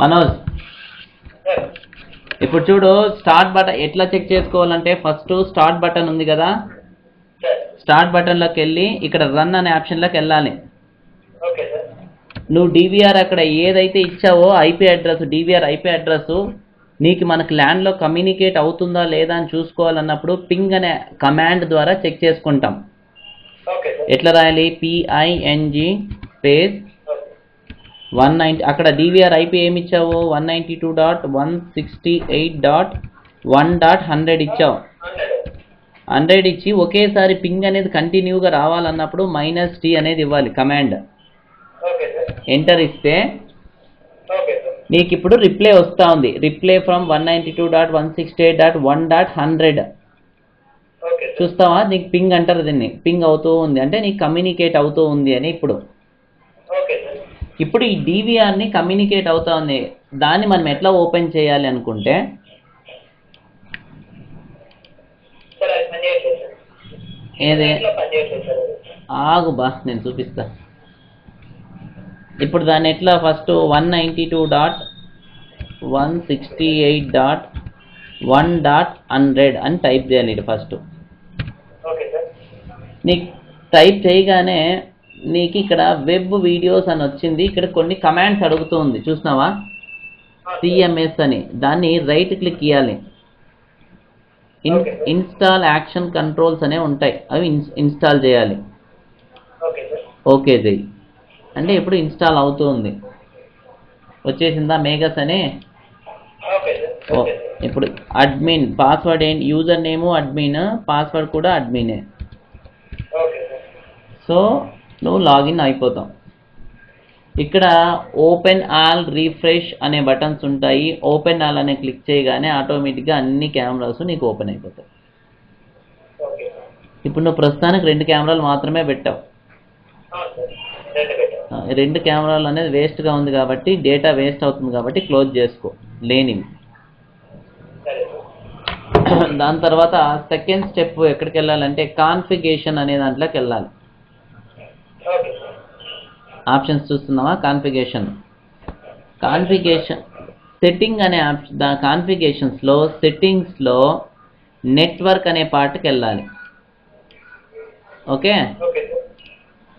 మనోజ్ ఇప్పుడు చూడు start button ఎట్లా చెక్ చేసుకోవాలంటే ఫస్ట్ స్టార్ట్ బటన్ ఉంది కదా, స్టార్ట్ బటన్లోకి వెళ్ళి ఇక్కడ రన్ అనే ఆప్షన్లోకి వెళ్ళాలి. నువ్వు డివిఆర్ అక్కడ ఏదైతే ఇచ్చావో IP address, DVR IP address నీకు మనకు ల్యాండ్లో కమ్యూనికేట్ అవుతుందా లేదా అని చూసుకోవాలన్నప్పుడు పింగ్ అనే కమాండ్ ద్వారా చెక్ చేసుకుంటాం. ఎట్లా రాయాలి? పిఐఎన్జి స్పేస్ 190 అక్కడ డివిఆర్ ఐపీ ఏమి ఇచ్చావు? 192.168.1.100 ఇచ్చావు. 100 ఇచ్చి ఒకేసారి పింగ్ అనేది కంటిన్యూగా రావాలన్నప్పుడు -t అనేది ఇవ్వాలి కమాండ్. ఎంటర్ ఇస్తే నీకు ఇప్పుడు రిప్లై వస్తూ ఉంది. రిప్లై ఫ్రమ్ 192.168.1.100 చూస్తావా? నీకు పింగ్ అంటారు దీన్ని. పింగ్ అవుతూ ఉంది అంటే నీకు కమ్యూనికేట్ అవుతూ ఉంది అని. ఇప్పుడు ఈ డివిఆర్ని కమ్యూనికేట్ అవుతా ఉంది. దాన్ని మనం ఎట్లా ఓపెన్ చేయాలి అనుకుంటే ఏదే ఆగు బా నేను చూపిస్తా. ఇప్పుడు దాన్ని ఎట్లా ఫస్ట్ 192.168.1.100 అని టైప్ చేయాలి. ఫస్ట్ నీకు టైప్ చేయగానే నీకు ఇక్కడ వెబ్ వీడియోస్ అని వచ్చింది. ఇక్కడ కొన్ని కమాండ్స్ అడుగుతూ ఉంది చూసినావా? సిఎంఎస్ అని. దాన్ని రైట్ క్లిక్ ఇవ్వాలి. ఇన్స్టాల్ యాక్షన్ కంట్రోల్స్ అనే ఉంటాయి, అవి ఇన్స్టాల్ చేయాలి. ఓకే చెయ్యి అంటే ఇప్పుడు ఇన్స్టాల్ అవుతూ ఉంది. వచ్చేసిందా మేఘస్ అని? ఇప్పుడు అడ్మిన్ పాస్వర్డ్ ఏంటి? యూజర్ నేము అడ్మిన్, పాస్వర్డ్ కూడా అడ్మినే. సో నువ్వు లాగిన్ అయిపోతావు. ఇక్కడ ఓపెన్ ఆల్, రీఫ్రెష్ అనే బటన్స్ ఉంటాయి. ఓపెన్ ఆల్ అనే క్లిక్ చేయగానే ఆటోమేటిక్గా అన్ని కెమెరాస్ నీకు ఓపెన్ అయిపోతాయి. ఇప్పుడు నువ్వు ప్రస్తుతానికి 2 కెమెరాలు మాత్రమే పెట్టావు. 2 కెమెరాలు అనేది వేస్ట్గా ఉంది కాబట్టి, డేటా వేస్ట్ అవుతుంది కాబట్టి క్లోజ్ చేసుకో లేనివి. దాని తర్వాత సెకండ్ స్టెప్ ఎక్కడికి వెళ్ళాలంటే కాన్ఫిగరేషన్ అనే దాంట్లోకి వెళ్ళాలి. ఆప్షన్స్ చూస్తున్నావా? కాన్ఫిగరేషన్ సెట్టింగ్ అనే కాన్ఫిగరేషన్స్లో సెట్టింగ్స్లో నెట్వర్క్ అనే పార్ట్కి వెళ్ళాలి. ఓకే,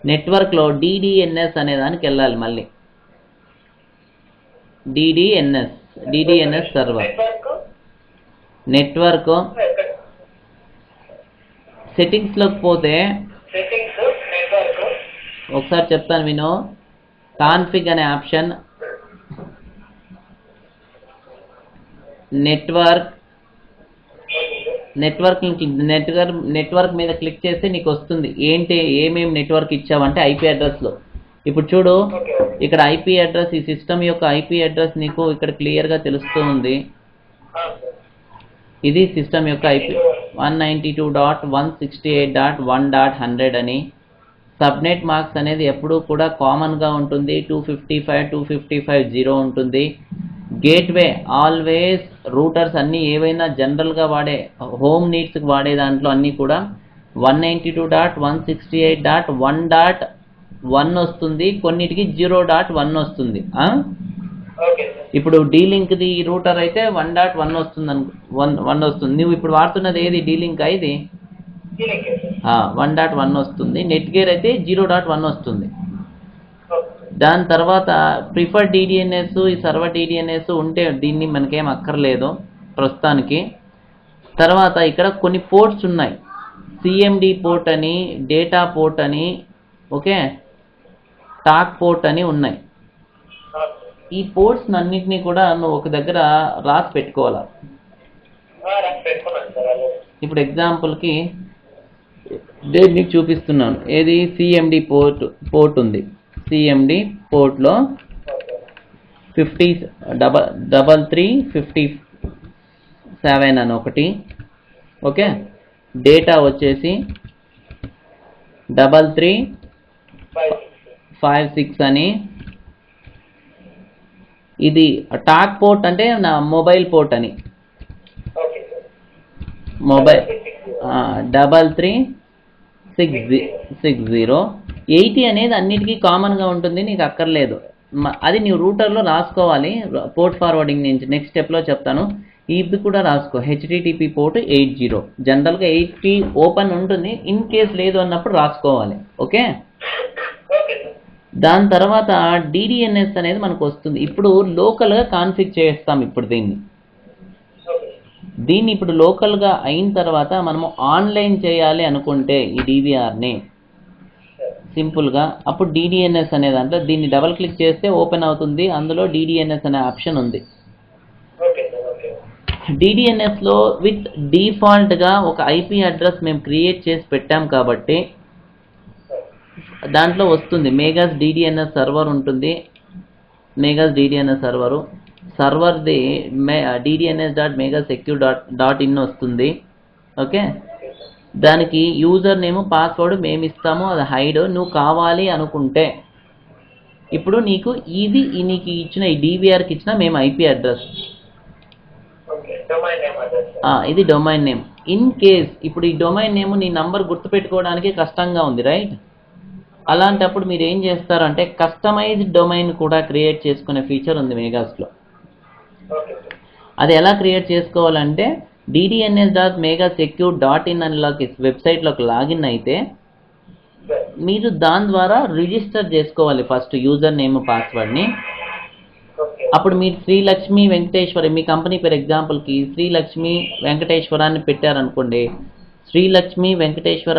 నెట్వర్క్లో డిడిఎన్ఎస్ అనే దానికి వెళ్ళాలి. మళ్ళీ డిడిఎన్ఎస్ సర్వర్. నెట్వర్క్ సెట్టింగ్స్లోకి పోతే ఒకసారి చెప్తాను విను. కాన్ఫిగ్ అనే ఆప్షన్, నెట్వర్క్ మీద క్లిక్ చేస్తే నీకు వస్తుంది ఏంటి ఏమేమి నెట్వర్క్ ఇచ్చావంటే ఐపీ అడ్రస్లో. ఇప్పుడు చూడు ఇక్కడ ఐపీ అడ్రస్, ఈ సిస్టమ్ యొక్క ఐపీ అడ్రస్ నీకు ఇక్కడ క్లియర్గా తెలుస్తూ ఉంది. ఇది సిస్టమ్ యొక్క ఐపీ 192.168.1.100 అని. సబ్నెట్ మార్క్స్ అనేది ఎప్పుడూ కూడా కామన్గా ఉంటుంది. 255.255.0 ఉంటుంది. గేట్వే ఆల్వేస్, రూటర్స్ అన్నీ ఏవైనా జనరల్గా వాడే హోమ్ నీడ్స్కి వాడే దాంట్లో అన్నీ కూడా 192.168.1.1 వస్తుంది. కొన్నిటికి 0.1 వస్తుంది. ఇప్పుడు డీలింక్ది రూటర్ అయితే 1.1 వస్తుంది 1 వస్తుంది. నువ్వు ఇప్పుడు వాడుతున్నది ఏది? డీలింక్ ఇది 1.1 వస్తుంది. నెట్ గేర్ అయితే 0.1 వస్తుంది. దాని తర్వాత ప్రిఫర్డ్ డిడిఎన్ఎస్, ఈ సర్వర్ డిడిఎన్ఎస్ ఉంటే దీన్ని మనకేం అక్కర్లేదు ప్రస్తుతానికి. తర్వాత ఇక్కడ కొన్ని పోర్ట్స్ ఉన్నాయి. సిఎండి పోర్ట్ అని, డేటా పోర్ట్ అని, ఓకే, టాక్ పోర్ట్ అని ఉన్నాయి. ఈ పోర్ట్స్ అన్నింటినీ కూడా నువ్వు ఒక దగ్గర రాసి పెట్టుకోవాలా. ఇప్పుడు ఎగ్జాంపుల్కి దేన్ని చూపిస్తున్నాను. ఏది? సిఎండి పోర్ట్ ఉంది. సిఎండి పోర్ట్లో 3357 అని ఒకటి. ఓకే, డేటా వచ్చేసి 3356 అని. ఇది టాక్ పోర్ట్ అంటే నా మొబైల్ పోర్ట్ అని. మొబైల్ 3360. 80 అనేది అన్నిటికీ కామన్గా ఉంటుంది, నీకు అక్కర్లేదు. అది నీవు రూటర్లో రాసుకోవాలి పోర్ట్ ఫార్వర్డింగ్ నుంచి నెక్స్ట్ స్టెప్లో చెప్తాను. ఇది కూడా రాసుకో హెచ్టిటిపి పోర్ట్ 80. జనరల్గా 80 ఓపెన్ ఉంటుంది, ఇన్ కేస్ లేదు అన్నప్పుడు రాసుకోవాలి. ఓకే, దాని తర్వాత డిడిఎన్ఎస్ అనేది మనకు వస్తుంది. ఇప్పుడు లోకల్గా కాన్ఫిగ్ చేస్తాం. ఇప్పుడు దీన్ని ఇప్పుడు లోకల్గా అయిన తర్వాత మనము ఆన్లైన్ చేయాలి అనుకుంటే ఈ డివిఆర్ని సింపుల్గా, అప్పుడు డిడిఎన్ఎస్ అనే దాంట్లో దీన్ని డబల్ క్లిక్ చేస్తే ఓపెన్ అవుతుంది. అందులో డిడిఎన్ఎస్ అనే ఆప్షన్ ఉంది. డిడిఎన్ఎస్లో విత్ డిఫాల్ట్గా ఒక ఐపీ అడ్రస్ మేము క్రియేట్ చేసి పెట్టాం కాబట్టి దాంట్లో వస్తుంది. మేఘాస్ డిడిఎన్ఎస్ సర్వర్ ఉంటుంది. మేఘాస్ డిడిఎన్ఎస్ సర్వర్ది ddns.megasecure.in వస్తుంది. ఓకే, దానికి యూజర్ నేమ్ పాస్వర్డ్ మేము ఇస్తాము, అది హైడ్. నువ్వు కావాలి అనుకుంటే ఇప్పుడు నీకు ఇచ్చిన ఈ డివిఆర్కి ఇచ్చిన మేము ఐపీ అడ్రస్, ఇది డొమైన్ నేమ్. ఇన్ కేస్ ఇప్పుడు ఈ డొమైన్ నేమ్ నీ నంబర్ గుర్తుపెట్టుకోవడానికి కష్టంగా ఉంది, రైట్? అలాంటప్పుడు మీరు ఏం చేస్తారంటే కస్టమైజ్డ్ డొమైన్ కూడా క్రియేట్ చేసుకునే ఫీచర్ ఉంది మేఘాస్లో. అది ఎలా క్రియేట్ చేసుకోవాలంటే ddns.megasecure.in అనేలోకి వెబ్సైట్లోకి లాగిన్ అయితే మీరు దాని ద్వారా రిజిస్టర్ చేసుకోవాలి ఫస్ట్ యూజర్ నేమ్ పాస్వర్డ్ని. అప్పుడు మీరు శ్రీలక్ష్మి వెంకటేశ్వర, మీ కంపెనీ పేరు ఎగ్జాంపుల్కి శ్రీలక్ష్మి వెంకటేశ్వరాన్ని పెట్టారనుకోండి, శ్రీలక్ష్మి వెంకటేశ్వర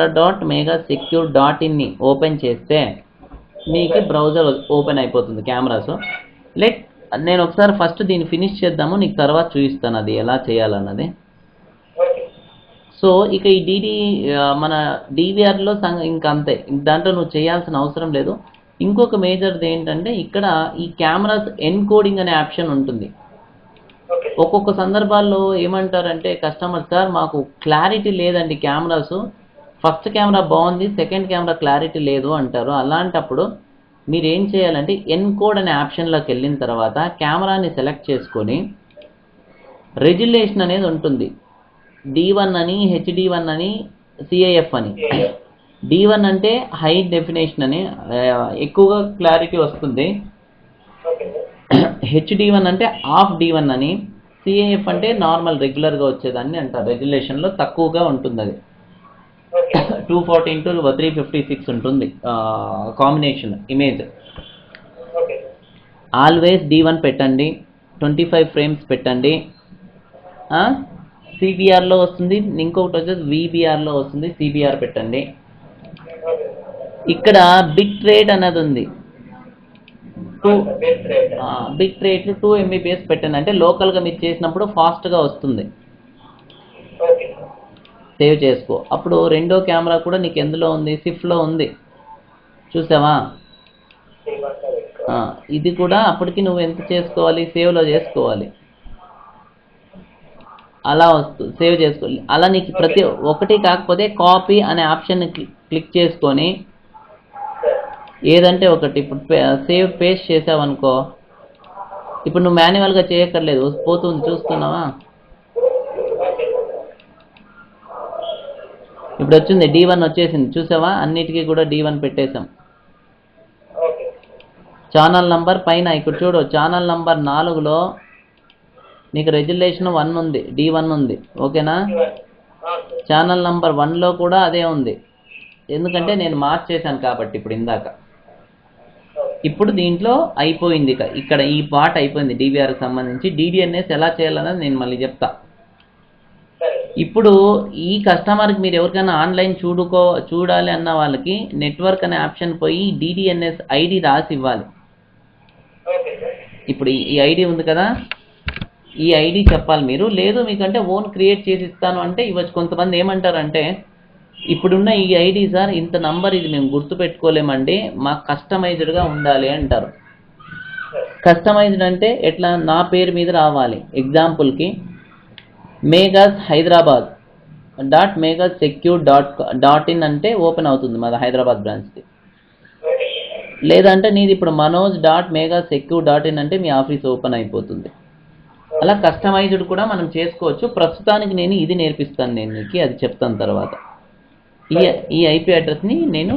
.megasecure.in ఓపెన్ చేస్తే మీకు బ్రౌజర్ ఓపెన్ అయిపోతుంది కెమెరాస్. నేను ఒకసారి ఫస్ట్ దీన్ని ఫినిష్ చేద్దాము, నీకు తర్వాత చూపిస్తాను అది ఎలా చేయాలన్నది. సో ఇక ఈ మన డివిఆర్లో ఇంకా అంతే, దాంట్లో నువ్వు చేయాల్సిన అవసరం లేదు. ఇంకొక మేజర్ది ఏంటంటే ఇక్కడ ఈ కెమెరాస్ ఎన్కోడింగ్ అనే ఆప్షన్ ఉంటుంది. ఒక్కొక్క సందర్భాల్లో ఏమంటారంటే కస్టమర్, సార్ మాకు క్లారిటీ లేదండి కెమెరాస్, ఫస్ట్ కెమెరా బాగుంది, సెకండ్ కెమెరా క్లారిటీ లేదు అంటారు. అలాంటప్పుడు మీరు ఏం చేయాలంటే ఎన్కోడ్ అనే ఆప్షన్లోకి వెళ్ళిన తర్వాత కెమెరాని సెలెక్ట్ చేసుకొని రెజల్యూషన్ అనేది ఉంటుంది. D1 అని, HD1 అని, CIF అని. D1 అంటే హై డెఫినేషన్ అని, ఎక్కువగా క్లారిటీ వస్తుంది. HD1 అంటే ఆఫ్ D1 అని, CIF అంటే నార్మల్ రెగ్యులర్గా వచ్చేదాన్ని అంటారు. రెజల్యూషన్లో తక్కువగా ఉంటుంది, అది 240x356 ఉంటుంది కాంబినేషన్ ఇమేజ్. ఆల్వేస్ D1 పెట్టండి, 25 ఫ్రేమ్స్ పెట్టండి. CBRలో వస్తుంది, ఇంకొకటి వచ్చేసి VBRలో వస్తుంది, CBR పెట్టండి. ఇక్కడ బిట్ రేట్ అనేది ఉంది, బిట్ రేట్ 2 MBps పెట్టండి. అంటే లోకల్గా మీరు చేసినప్పుడు ఫాస్ట్గా వస్తుంది. సేవ్ చేసుకో. అప్పుడు రెండో కెమెరా కూడా నీకు ఎందులో ఉంది, సిఫ్ట్లో ఉంది, చూసావా? ఇది కూడా అప్పటికి నువ్వు ఎంత చేసుకోవాలి, సేవ్లో చేసుకోవాలి. అలా సేవ్ చేసుకోవాలి. అలా నీకు ప్రతి ఒక్కటి కాకపోతే కాపీ అనే ఆప్షన్ క్లిక్ చేసుకొని ఏదంటే ఒకటి ఇప్పుడు సేవ్ పేస్ట్ చేసావనుకో, ఇప్పుడు నువ్వు మాన్యువల్గా చేయక్కర్లేదు, పోతుంది, చూస్తున్నావా? ఇప్పుడు వచ్చింది D1 వచ్చేసింది, చూసావా? అన్నిటికీ కూడా D1 పెట్టేశాం. ఛానల్ నంబర్ పైన ఇక్కడ చూడు, ఛానల్ నంబర్ 4లో నీకు రెజల్యూషన్ 1 ఉంది, D1 ఉంది. ఓకేనా? ఛానల్ నంబర్ 1లో కూడా అదే ఉంది, ఎందుకంటే నేను మార్చేశాను కాబట్టి ఇప్పుడు ఇందాక. ఇప్పుడు దీంట్లో అయిపోయింది, ఇక్కడ ఈ పార్ట్ అయిపోయింది డివిఆర్కి సంబంధించి. డిడిఎన్ఎస్ ఎలా చేయాలన్నది నేను మళ్ళీ చెప్తా. ఇప్పుడు ఈ కస్టమర్కి మీరు ఎవరికైనా ఆన్లైన్ చూడాలి అన్న వాళ్ళకి నెట్వర్క్ అనే ఆప్షన్ పోయి డిడిఎన్ఎస్ ఐడి రాసి ఇవ్వాలి. ఇప్పుడు ఈ ఐడి ఉంది కదా, ఈ ఐడి చెప్పాలి మీరు. లేదు మీకంటే ఓన్ క్రియేట్ చేసి ఇస్తాను అంటే ఇవ్వచ్చు. కొంతమంది ఏమంటారంటే ఇప్పుడున్న ఈ ఐడి సార్ ఇంత నంబర్ ఇది మేము గుర్తుపెట్టుకోలేమండి, మాకు కస్టమైజ్డ్గా ఉండాలి అంటారు. కస్టమైజ్డ్ అంటే ఎట్లా, నా పేరు మీద రావాలి. ఎగ్జాంపుల్కి మేఘాస్ హైదరాబాద్ .megasecure.in అంటే ఓపెన్ అవుతుంది మాది హైదరాబాద్ బ్రాంచ్ది. లేదంటే నీది ఇప్పుడు manoj.megasecure.in అంటే మీ ఆఫీస్ ఓపెన్ అయిపోతుంది. అలా కస్టమైజ్డ్ కూడా మనం చేసుకోవచ్చు. ప్రస్తుతానికి నేను ఇది నేర్పిస్తాను, నేను నీకు అది చెప్తాను తర్వాత. ఈ ఐపీ అడ్రస్ని నేను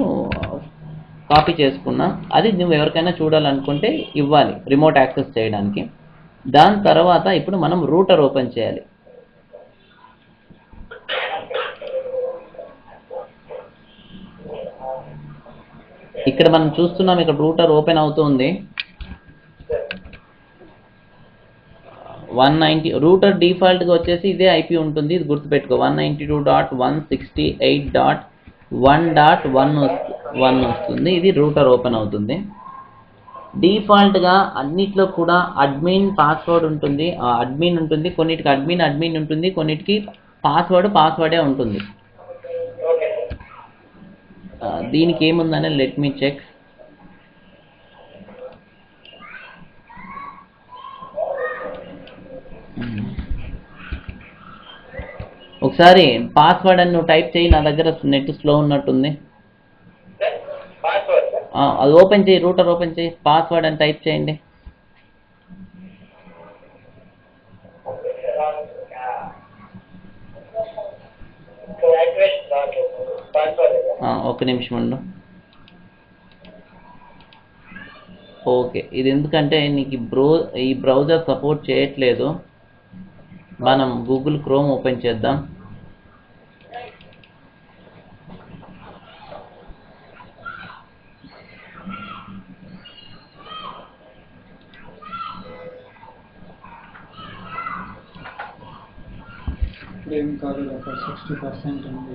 కాపీ చేసుకున్నా. అది నువ్వు ఎవరికైనా చూడాలనుకుంటే ఇవ్వాలి రిమోట్ యాక్సెస్ చేయడానికి. దాని తర్వాత ఇప్పుడు మనం రూటర్ ఓపెన్ చేయాలి. ఇక్కడ మనం చూస్తున్నాం, ఇక్కడ రూటర్ ఓపెన్ అవుతుంది. 190 రూటర్ డిఫాల్ట్గా వచ్చేసి ఇదే ఐపీ ఉంటుంది, ఇది గుర్తుపెట్టుకో. 192.168.1.1 వస్తుంది. ఇది రూటర్ ఓపెన్ అవుతుంది. డిఫాల్ట్గా అన్నిట్లో కూడా అడ్మిన్ పాస్వర్డ్ ఉంటుంది, అడ్మిన్ ఉంటుంది. కొన్నిటికి అడ్మిన్ ఉంటుంది, కొన్నిటికి పాస్వర్డే ఉంటుంది. దీనికి ఏముందని లెట్ మీ చెక్. ఒకసారి పాస్వర్డ్ అని నువ్వు టైప్ చేయి, నా దగ్గర నెట్ స్లో ఉన్నట్టుంది. అది ఓపెన్ చేయి, రూటర్ ఓపెన్ చేయి, పాస్వర్డ్ అని టైప్ చేయండి. ఒక నిమిషం ఉండు. ఓకే, ఇది ఎందుకంటే నీకు ఈ బ్రౌజర్ సపోర్ట్ చేయట్లేదు. మనం గూగుల్ క్రోమ్ ఓపెన్ చేద్దాం. కాదు 60% ఉంది.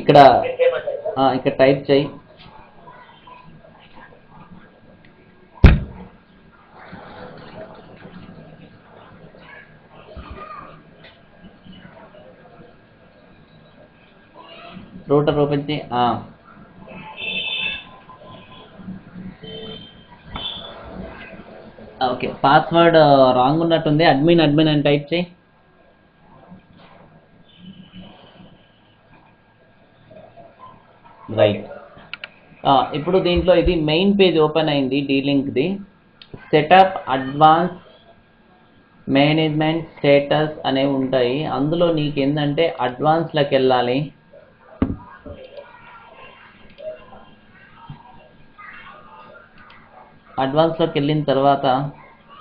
ఇక్కడ టైప్ చేయి. రూటర్ ఓపెన్ చేయి. ఓకే, పాస్వర్డ్ రాంగ్ ఉన్నట్టుంది. అడ్మిన్ అని టైప్ చేయి. రైట్. ఇప్పుడు దీంట్లో ఇది మెయిన్ పేజ్ ఓపెన్ అయింది, డీలింక్ది. సెటప్, అడ్వాన్స్, మేనేజ్మెంట్, స్టేటస్ అనేవి ఉంటాయి. అందులో నీకు ఏంటంటే అడ్వాన్స్లోకి వెళ్ళాలి. అడ్వాన్స్లోకి వెళ్ళిన తర్వాత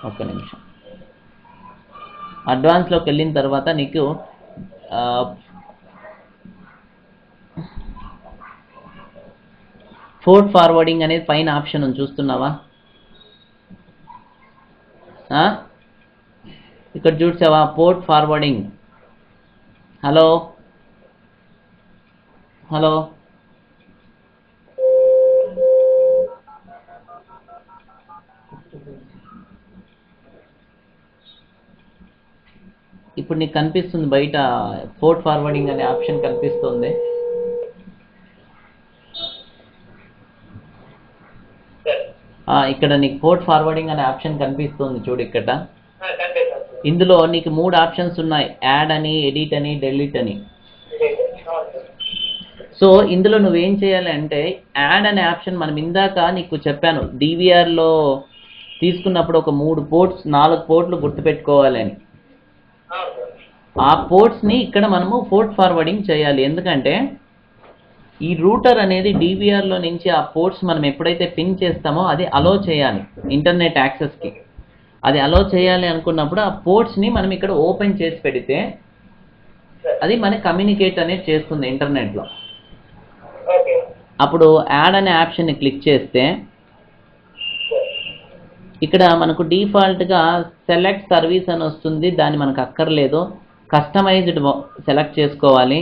ఒక్క నిమిషం. అడ్వాన్స్లోకి వెళ్ళిన తర్వాత నీకు పోర్ట్ ఫార్వర్డింగ్ అనేది పైన ఆప్షన్ ఉంది, చూస్తున్నావా? ఇక్కడ చూసావా పోర్ట్ ఫార్వర్డింగ్? హలో ఇప్పుడు నీకు కనిపిస్తుంది బయట పోర్ట్ ఫార్వర్డింగ్ అనే ఆప్షన్ కనిపిస్తుంది. ఇక్కడ నీకు పోర్ట్ ఫార్వర్డింగ్ అనే ఆప్షన్ కనిపిస్తుంది చూడు ఇక్కడ. ఇందులో నీకు 3 ఆప్షన్స్ ఉన్నాయి, యాడ్ అని, ఎడిట్ అని, డెలీట్ అని. సో ఇందులో నువ్వేం చేయాలి అంటే యాడ్ అనే ఆప్షన్ మనం ఇందాక నీకు చెప్పాను, డివిఆర్లో తీసుకున్నప్పుడు ఒక 4 పోర్ట్లు గుర్తుపెట్టుకోవాలని. ఆ పోర్ట్స్ని ఇక్కడ మనము పోర్ట్ ఫార్వర్డింగ్ చేయాలి. ఎందుకంటే ఈ రూటర్ అనేది డివిఆర్లో నుంచి ఆ పోర్ట్స్ మనం ఎప్పుడైతే పింగ్ చేస్తామో అది అలో చేయాలి ఇంటర్నెట్ యాక్సెస్కి. అది అలో చేయాలి అనుకున్నప్పుడు ఆ పోర్ట్స్ని మనం ఇక్కడ ఓపెన్ చేసి పెడితే అది మనకి కమ్యూనికేట్ అనేది చేస్తుంది ఇంటర్నెట్లో. అప్పుడు యాడ్ అనే ఆప్షన్ని క్లిక్ చేస్తే ఇక్కడ మనకు డిఫాల్ట్గా సెలెక్ట్ సర్వీస్ అని వస్తుంది, దాన్ని మనకు అక్కర్లేదు. కస్టమైజ్డ్ సెలెక్ట్ చేసుకోవాలి.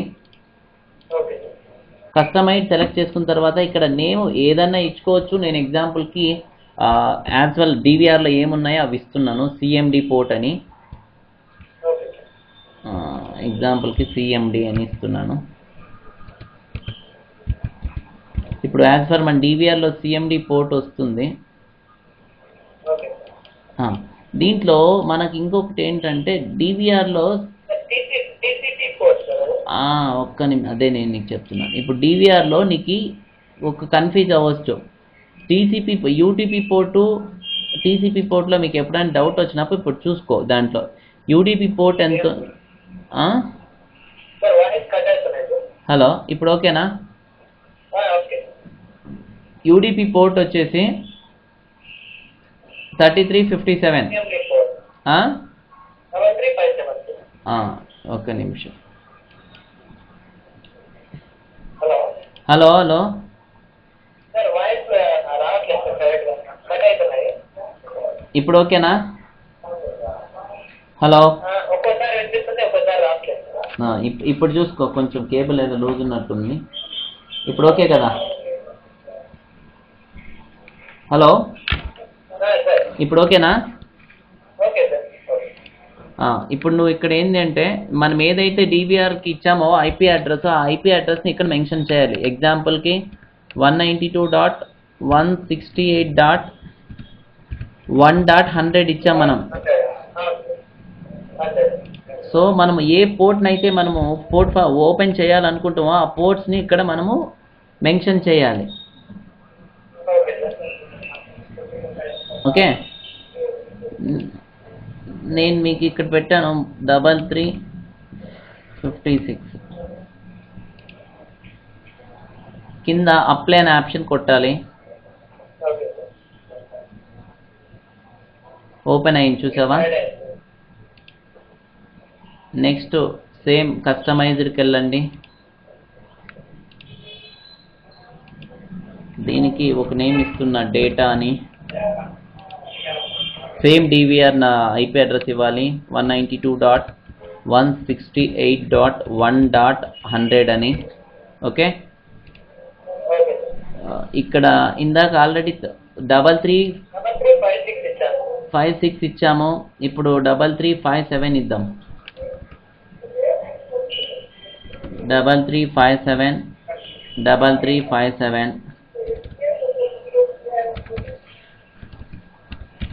కస్టమైజ్ సెలెక్ట్ చేసుకున్న తర్వాత ఇక్కడ నేమ్ ఏదన్నా ఇచ్చుకోవచ్చు. నేను ఎగ్జాంపుల్కి యాజ్ వెల్ డివిఆర్లో ఏమున్నాయో అవి ఇస్తున్నాను, సిఎండి పోర్ట్ అని. ఎగ్జాంపుల్కి సిఎండి అని ఇస్తున్నాను. ఇప్పుడు యాజ్ ఫర్ మన డివిఆర్లో సిఎండి పోర్ట్ వస్తుంది. దీంట్లో మనకి ఇంకొకటి ఏంటంటే డివిఆర్లో అదే నేను నీకు చెప్తున్నాను. ఇప్పుడు డివిఆర్లో నీకు ఒక కన్ఫ్యూజ్ అవ్వచ్చు. యూటీపీ పోర్టు టీసీపీ పోర్ట్లో మీకు ఎప్పుడైనా డౌట్ వచ్చినప్పుడు ఇప్పుడు చూసుకో దాంట్లో యూడిపి పోర్ట్ ఎంత. హలో, ఇప్పుడు ఓకేనా? యూడిపి పోర్ట్ వచ్చేసి 3357. ఒక్క నిమిషం. హలో హలో, ఇప్పుడు ఓకేనా? హలో, ఇప్పుడు చూసుకో, కొంచెం కేబుల్ ఏదో లూజ్ ఉన్నట్టుంది. ఇప్పుడు ఓకే కదా? హలో, ఇప్పుడు ఓకేనా? ఇప్పుడు నువ్వు ఇక్కడ ఏంటంటే మనం ఏదైతే DVRకి ఇచ్చామో ఐపీ అడ్రస్, ఆ ఐపీ అడ్రస్ని ఇక్కడ మెన్షన్ చేయాలి. ఎగ్జాంపుల్కి 192.168.1.100 ఇచ్చాం మనం. సో మనం ఏ పోర్ట్ని అయితే మనము పోర్ట్ ఓపెన్ చేయాలనుకుంటామో ఆ పోర్ట్స్ని ఇక్కడ మనము మెన్షన్ చేయాలి. ఓకే, నేను మీకు ఇక్కడ పెట్టాను 3356. కింద అప్లై అనే ఆప్షన్ కొట్టాలి. ఓపెన్ అయింది, చూసావా? నెక్స్ట్ సేమ్ కస్టమైజ్డ్కి వెళ్ళండి. దీనికి ఒక నేమ్ ఇస్తున్నా, డేటా అని. సేమ్ DVR నా ఐపీ అడ్రస్ ఇవ్వాలి, 192.168.1.100 అని. ఓకే, ఇక్కడ ఇందాక ఆల్రెడీ 3356 ఇచ్చాము, ఇప్పుడు 3357 ఇద్దాం. 3357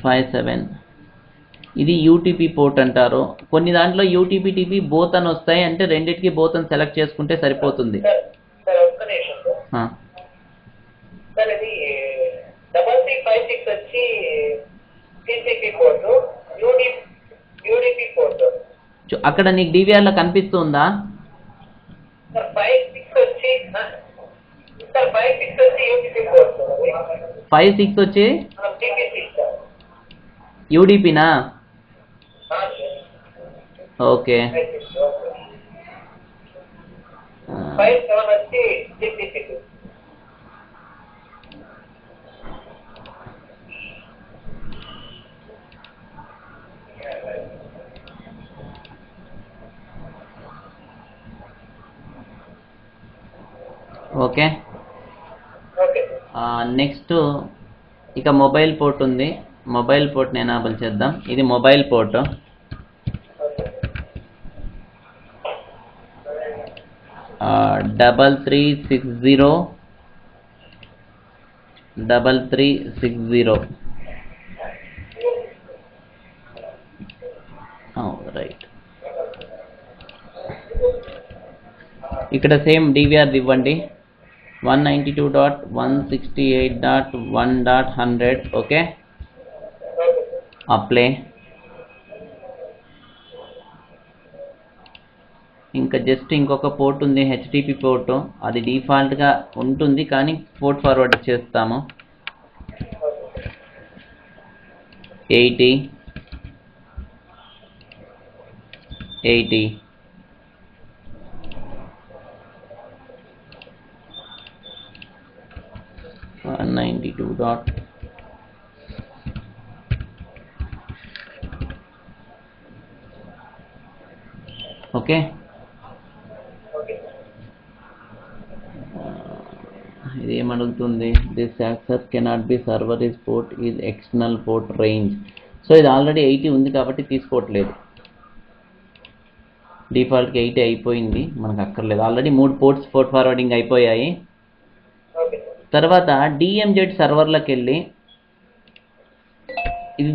57. ఇది యూటీపీ పోర్ట్ అంటారు. కొన్ని దాంట్లో యూటీపీ బోత్ అని వస్తాయి, అంటే రెండింటికి బోత్ అని సెలెక్ట్ చేసుకుంటే సరిపోతుంది. అక్కడ నీకు DVRలో కనిపిస్తుందా? 56 వచ్చి యూడిపినా? Okay, okay. నెక్స్ట్ ఇక మొబైల్ పోర్ట్ ఉంది. మొబైల్ పోర్ట్ని ఎనాబుల్ చేద్దాం. ఇది మొబైల్ పోర్ట్. Double 3360 right. ఇక్కడ సేమ్ DVR ఇవ్వండి, 192.168.1.100. Okay, apply. ఇంకా జస్ట్ ఇంకొక పోర్ట్ ఉంది, HTTP పోర్టు. అది డిఫాల్ట్గా ఉంటుంది, కానీ పోర్ట్ ఫార్వర్డ్ చేస్తాము. 80 192. ఓకే, ఇది ఏమడుగుతుంది? This access cannot be server is port is external port range. So ఇది ఆల్రెడీ 80 ఉంది కాబట్టి తీసుకోవట్లేదు. డిఫాల్ట్గా 80 అయిపోయింది, మనకు అక్కర్లేదు. ఆల్రెడీ 3 పోర్ట్స్ పోర్ట్ ఫార్వర్డింగ్ అయిపోయాయి. తర్వాత DMZ సర్వర్లోకి వెళ్ళి,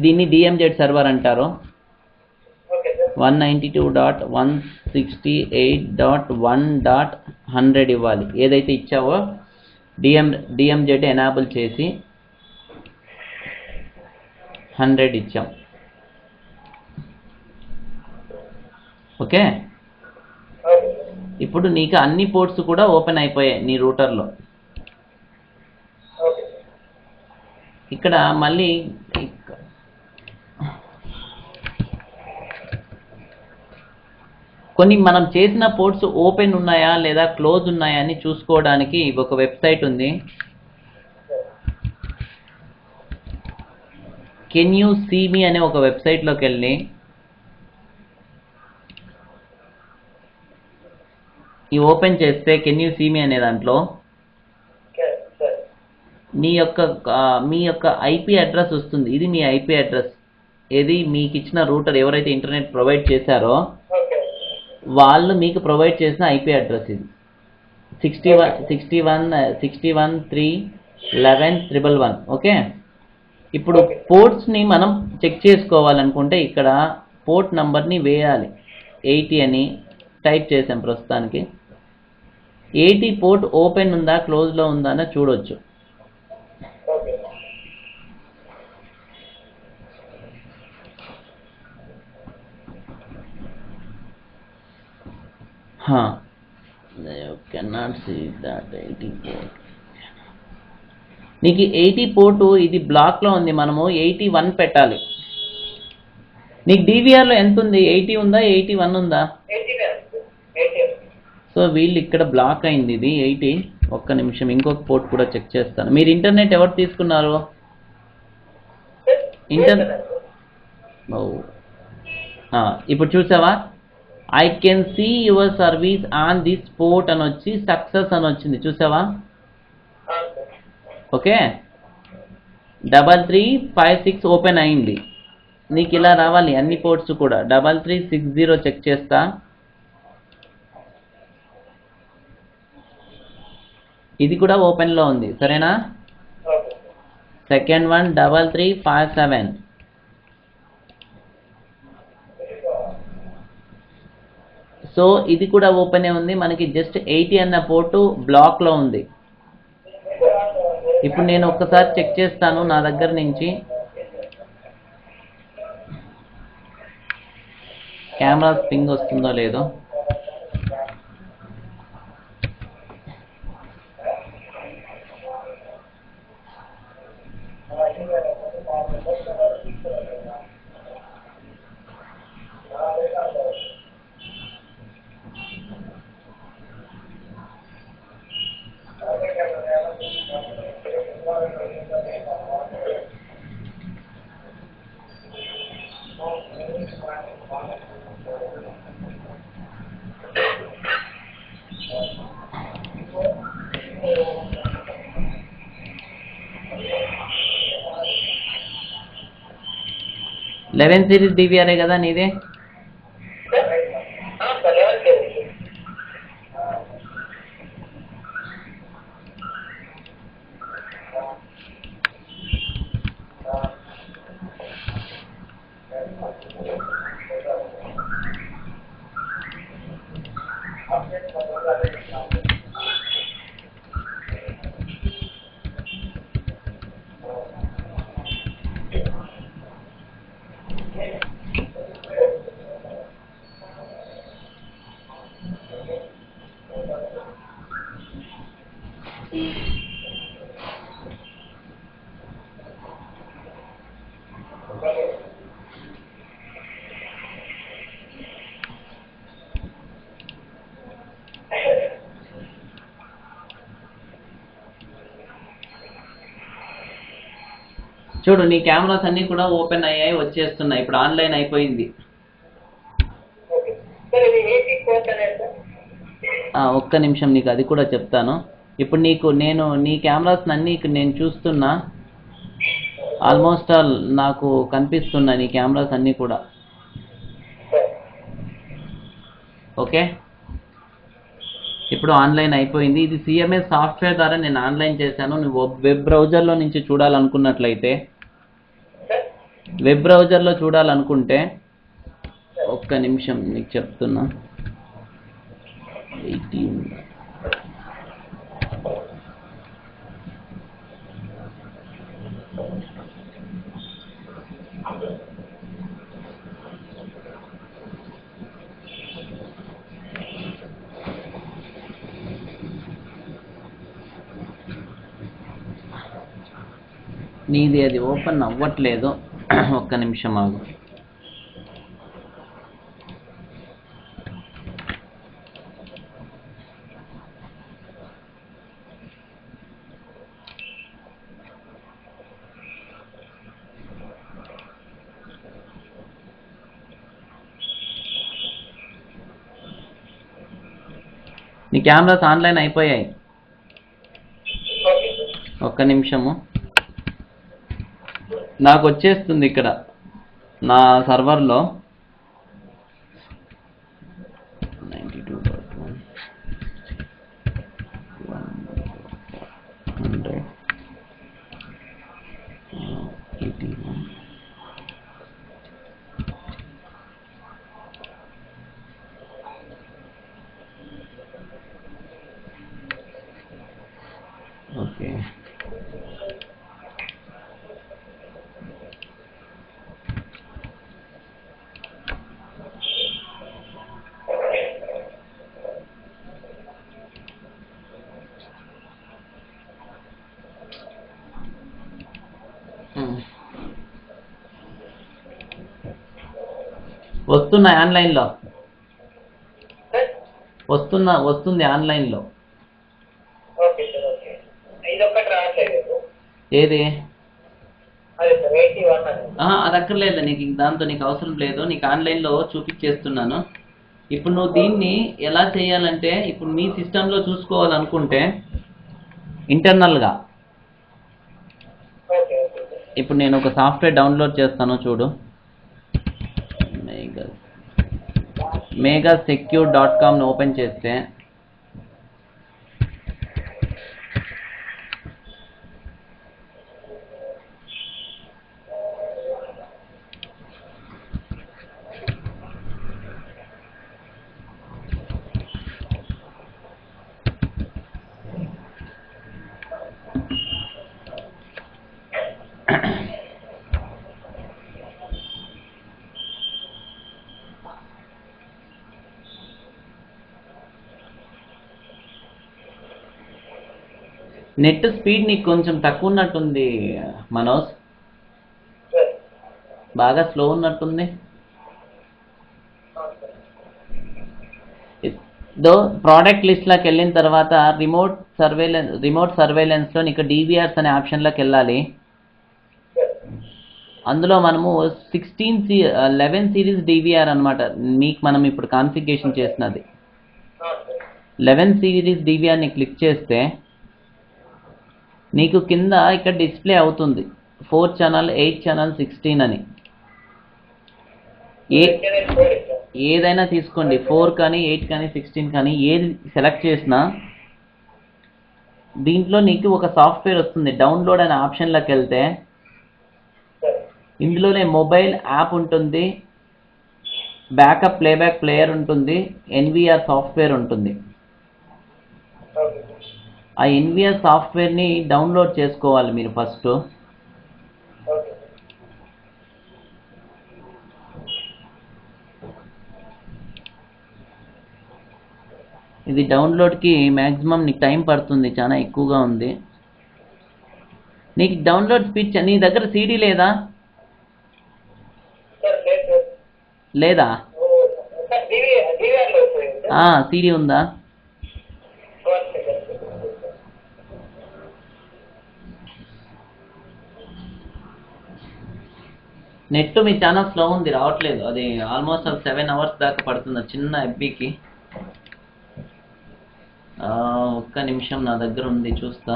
దీన్ని DMZ సర్వర్ అంటారు. 192.168.1.100 ఇవ్వాలి. ఏదైతే ఇచ్చావో DMZ ఎనాబుల్ చేసి 100 ఇచ్చాం. ఓకే, ఇప్పుడు నీకు అన్ని పోర్ట్స్ కూడా ఓపెన్ అయిపోయాయి నీ రూటర్లో. ఇక్కడ మళ్ళీ కొన్ని మనం చేసిన పోర్ట్స్ ఓపెన్ ఉన్నాయా లేదా క్లోజ్ ఉన్నాయా అని చూసుకోవడానికి ఒక వెబ్సైట్ ఉంది. కెన్ యూ సీ మీ అనే ఒక వెబ్సైట్లోకి వెళ్ళి ఈ ఓపెన్ చేస్తే కెన్ యూ సీ మీ అనే దాంట్లో మీ యొక్క ఐపీ అడ్రస్ వస్తుంది. ఇది మీ ఐపీ అడ్రస్. ఏది మీకు ఇచ్చిన రూటర్ ఎవరైతే ఇంటర్నెట్ ప్రొవైడ్ చేశారో వాళ్ళు మీకు ప్రొవైడ్ చేసిన ఐపీ అడ్రస్ ఇది 61.3.11.1. ఓకే, ఇప్పుడు పోర్ట్స్ని మనం చెక్ చేసుకోవాలనుకుంటే ఇక్కడ పోర్ట్ నంబర్ని వేయాలి. 80 అని టైప్ చేసాం. ప్రస్తుతానికి 80 పోర్ట్ ఓపెన్ ఉందా క్లోజ్లో ఉందా అని చూడొచ్చు. You cannot see that 80 port. నీకు 80 పోర్టు ఇది బ్లాక్లో ఉంది. మనము 81 పెట్టాలి. నీకు డివిఆర్లో ఎంత ఉంది? 80 ఉందా 81 ఉందా? సో వీళ్ళు ఇక్కడ బ్లాక్ అయింది ఇది 80. ఒక్క నిమిషం ఇంకొక పోర్ట్ కూడా చెక్ చేస్తాను. మీరు ఇంటర్నెట్ ఎవరు తీసుకున్నారు? ఇప్పుడు చూసావా, I can see your service on this port అని వచ్చి సక్సెస్ అని వచ్చింది. చూసావా? ఓకే, 3356 ఓపెన్ అయింది. నీకు ఇలా రావాలి అన్ని పోర్ట్స్ కూడా. 3360 చెక్ చేస్తా. ఇది కూడా ఓపెన్లో ఉంది. సరేనా? Second one 3357. సో ఇది కూడా ఓపెనే ఉంది. మనకి జస్ట్ 80 అన్న పోర్టు బ్లాక్లో ఉంది. ఇప్పుడు నేను ఒక్కసారి చెక్ చేస్తాను నా దగ్గర నుంచి. కెమెరా పింగ్ వస్తుందో లేదో. లెవెన్ సిరీస్ డివిఆర్ఏ కదా నీదే? చూడు నీ కెమెరాస్ అన్నీ కూడా ఓపెన్ అయ్యాయి, వచ్చేస్తున్నాయి. ఇప్పుడు ఆన్లైన్ అయిపోయింది. ఒక్క నిమిషం నీకు అది కూడా చెప్తాను. ఇప్పుడు నీ కెమెరాస్ అన్నీ నేను చూస్తున్నా. ఆల్మోస్ట్ ఆల్ నాకు కనిపిస్తున్నాయి నీ కెమెరాస్ అన్నీ కూడా. ఓకే, ఇప్పుడు ఆన్లైన్ అయిపోయింది. ఇది సిఎంఎస్ సాఫ్ట్వేర్ ద్వారా నేను ఆన్లైన్ చేశాను. నువ్వు వెబ్ బ్రౌజర్లో నుంచి చూడాలనుకున్నట్లయితే, వెబ్ బ్రౌజర్లో చూడాలనుకుంటే ఒక్క నిమిషం నీకు చెప్తున్నా. 18 1 నీది అది ఓపెన్ అవ్వట్లేదు. ఒక్క నిమిషం ఆగు. నీ కెమెరాస్ ఆన్లైన్ అయిపోయాయి. ఒక్క నిమిషము. నాకు వచ్చేస్తుంది ఇక్కడ నా సర్వర్లో 92.1 100 81. ఓకే, వస్తున్నాయి ఆన్లైన్లో. వస్తుంది ఆన్లైన్లో. ఏది? అది అక్కర్లేదు నీకు, దాంతో నీకు అవసరం లేదు. నీకు ఆన్లైన్లో చూపించేస్తున్నాను. ఇప్పుడు నువ్వు దీన్ని ఎలా చేయాలంటే, ఇప్పుడు మీ సిస్టంలో చూసుకోవాలనుకుంటే ఇంటర్నల్గా ఇప్పుడు నేను ఒక సాఫ్ట్వేర్ డౌన్లోడ్ చేస్తాను చూడు. megasecure.com ఓపెన్ చేస్తే నెట్ స్పీడ్ నీకు కొంచెం తక్కువ ఉన్నట్టుంది మనోజ్, బాగా స్లో ఉన్నట్టుంది. ప్రోడక్ట్ లిస్ట్లోకి వెళ్ళిన తర్వాత రిమోట్ సర్వేలెన్స్లో నీకు డివిఆర్స్ అనే ఆప్షన్లోకి వెళ్ళాలి. అందులో మనము 11 సిరీస్ డివిఆర్ అనమాట మీకు మనం ఇప్పుడు కాన్ఫిగరేషన్ చేసినది. 11 సిరీస్ డివిఆర్ని క్లిక్ చేస్తే నీకు కింద ఇక్కడ డిస్ప్లే అవుతుంది 4 ఛానల్, 8 ఛానల్, 16 అని. ఏదైనా తీసుకోండి, 4 కానీ 8 కానీ 16 కానీ ఏది సెలెక్ట్ చేసినా దీంట్లో నీకు ఒక సాఫ్ట్వేర్ వస్తుంది. డౌన్లోడ్ అనే ఆప్షన్లోకి వెళ్తే ఇందులోనే మొబైల్ యాప్ ఉంటుంది, బ్యాకప్ ప్లేబ్యాక్ ప్లేయర్ ఉంటుంది, ఎన్విఆర్ సాఫ్ట్వేర్ ఉంటుంది. ఆ ఎన్విఆర్ సాఫ్ట్వేర్ని డౌన్లోడ్ చేసుకోవాలి మీరు ఫస్ట్. ఇది డౌన్లోడ్కి మ్యాక్సిమం నీకు టైం పడుతుంది, చాలా ఎక్కువగా ఉంది. నీకు డౌన్లోడ్ స్పీడ్ నీ దగ్గర సీడీ లేదా? లేదా సీడీ ఉందా? నెట్ మీ చాలా స్లో ఉంది, రావట్లేదు. అది ఆల్మోస్ట్ 7 అవర్స్ దాకా పడుతుంది చిన్న ఎఫ్బీకి. ఒక్క నిమిషం నా దగ్గర ఉంది, చూస్తా.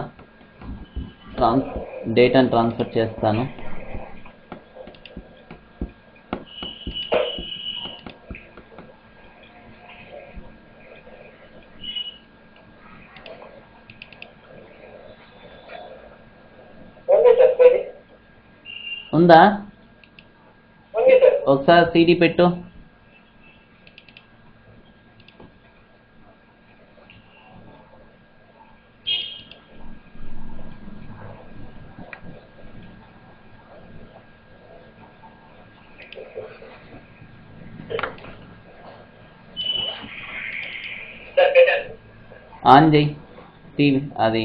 డేటాను ట్రాన్స్ఫర్ చేస్తాను. ఉందా? ఒకసారి సీడీ పెట్టు. ఆన్ చేయి టీవీ. అది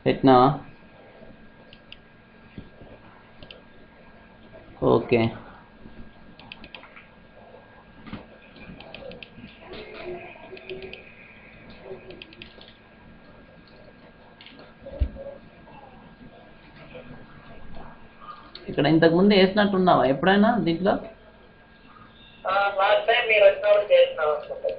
పెట్టినావా? ఓకే. ఇక్కడ ఇంతకుముందు వేసినట్టున్నావా ఎప్పుడైనా దీంట్లో? లాస్ట్ టైం మీరు వచ్చినప్పుడు చేసినాం అనుకుంటా.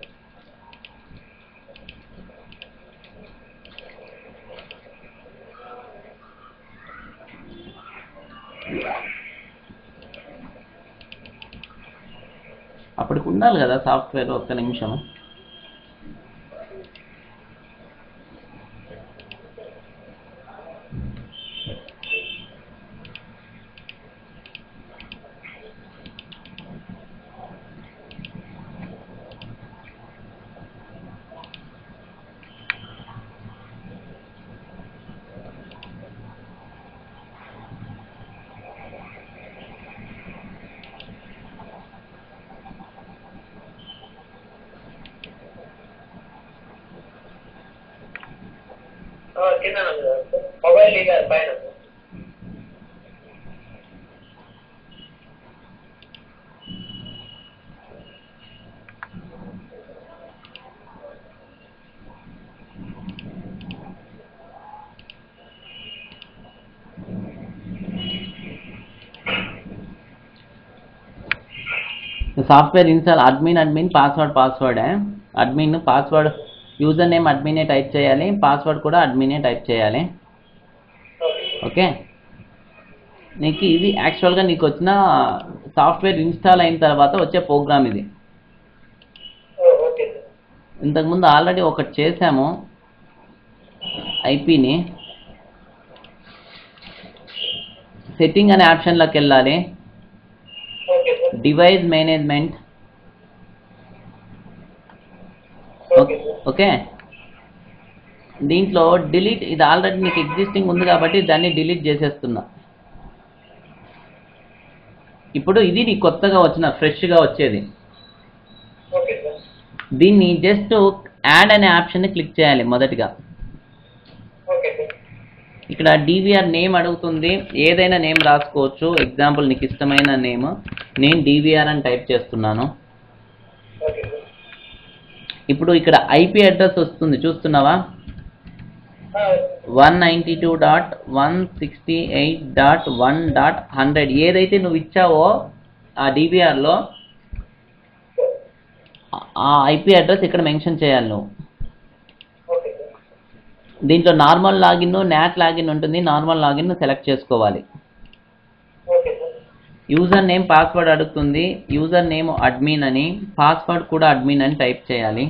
అప్పటికి ఉండాలి కదా సాఫ్ట్వేర్. ఒక్క నిమిషం. కింద మొబైల్ లీగర్ పైన. Software install admin password admin password user name అడ్మినే టైప్ చేయాలి, పాస్వర్డ్ కూడా అడ్మినే టైప్ చేయాలి. ఓకే. నీకు ఇది యాక్చువల్గా నీకు వచ్చిన సాఫ్ట్వేర్ ఇన్స్టాల్ అయిన తర్వాత వచ్చే ప్రోగ్రామ్ ఇది. ఇంతకుముందు ఆల్రెడీ ఒకటి చేసాము. ఐపీని సెట్టింగ్ అనే ఆప్షన్లోకి వెళ్ళాలి. Device management. ఓకే. దీంట్లో డిలీట్, ఇది ఆల్రెడీ నీకు ఎగ్జిస్టింగ్ ఉంది కాబట్టి దాన్ని డిలీట్ చేసేస్తున్నా. ఇప్పుడు ఇది నీకు కొత్తగా వచ్చిన ఫ్రెష్గా వచ్చేది. దీన్ని జస్ట్ యాడ్ అనే ఆప్షన్ని క్లిక్ చేయాలి మొదటిగా. ఇక్కడ డివిఆర్ నేమ్ అడుగుతుంది, ఏదైనా నేమ్ రాసుకోవచ్చు. ఎగ్జాంపుల్ నీకు ఇష్టమైన నేమ్, నేను డివిఆర్ అని టైప్ చేస్తున్నాను. ఇప్పుడు ఇక్కడ ఐపీ అడ్రస్ వస్తుంది, చూస్తున్నావా? 192.168.1.100 ఏదైతే నువ్వు ఇచ్చావో ఆ డివిఆర్లో ఆ ఐపీ అడ్రస్ ఇక్కడ మెన్షన్ చేయాలి నువ్వు. దీంట్లో నార్మల్ లాగిన్, నాట్ లాగిన్ ఉంటుంది. నార్మల్ లాగిన్ సెలెక్ట్ చేసుకోవాలి. యూజర్ నేమ్ పాస్వర్డ్ అడుగుతుంది, యూజర్ నేమ్ అడ్మిన్ అని, పాస్వర్డ్ కూడా అడ్మిన్ అని టైప్ చేయాలి.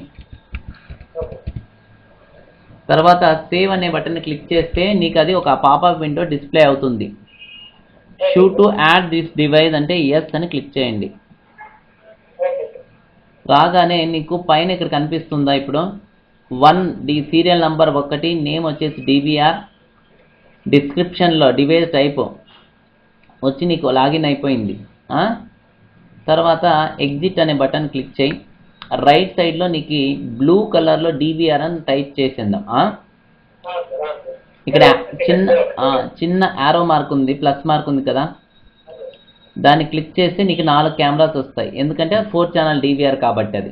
తర్వాత సేవ్ అనే బటన్ క్లిక్ చేస్తే నీకు అది ఒక పాపప్ విండో డిస్ప్లే అవుతుంది. Shoe to add this device అంటే ఎస్ అని క్లిక్ చేయండి. రాగానే నీకు పైన ఇక్కడ కనిపిస్తుందా ఇప్పుడు 1 సీరియల్ నంబర్ 1, నేమ్ వచ్చేసి డివిఆర్, డిస్క్రిప్షన్లో డివైస్ టైప్ వచ్చి నీకు లాగిన్ అయిపోయింది. తర్వాత ఎగ్జిట్ అనే బటన్ క్లిక్ చేయి. రైట్ సైడ్లో నీకు బ్లూ కలర్లో డివిఆర్ అని టైప్ చేసిందాం. ఇక్కడ చిన్న యారో మార్క్ ఉంది, ప్లస్ మార్క్ ఉంది కదా, దాన్ని క్లిక్ చేస్తే నీకు 4 కెమెరాస్ వస్తాయి. ఎందుకంటే 4 ఛానల్ డివిఆర్ కాబట్టి అది.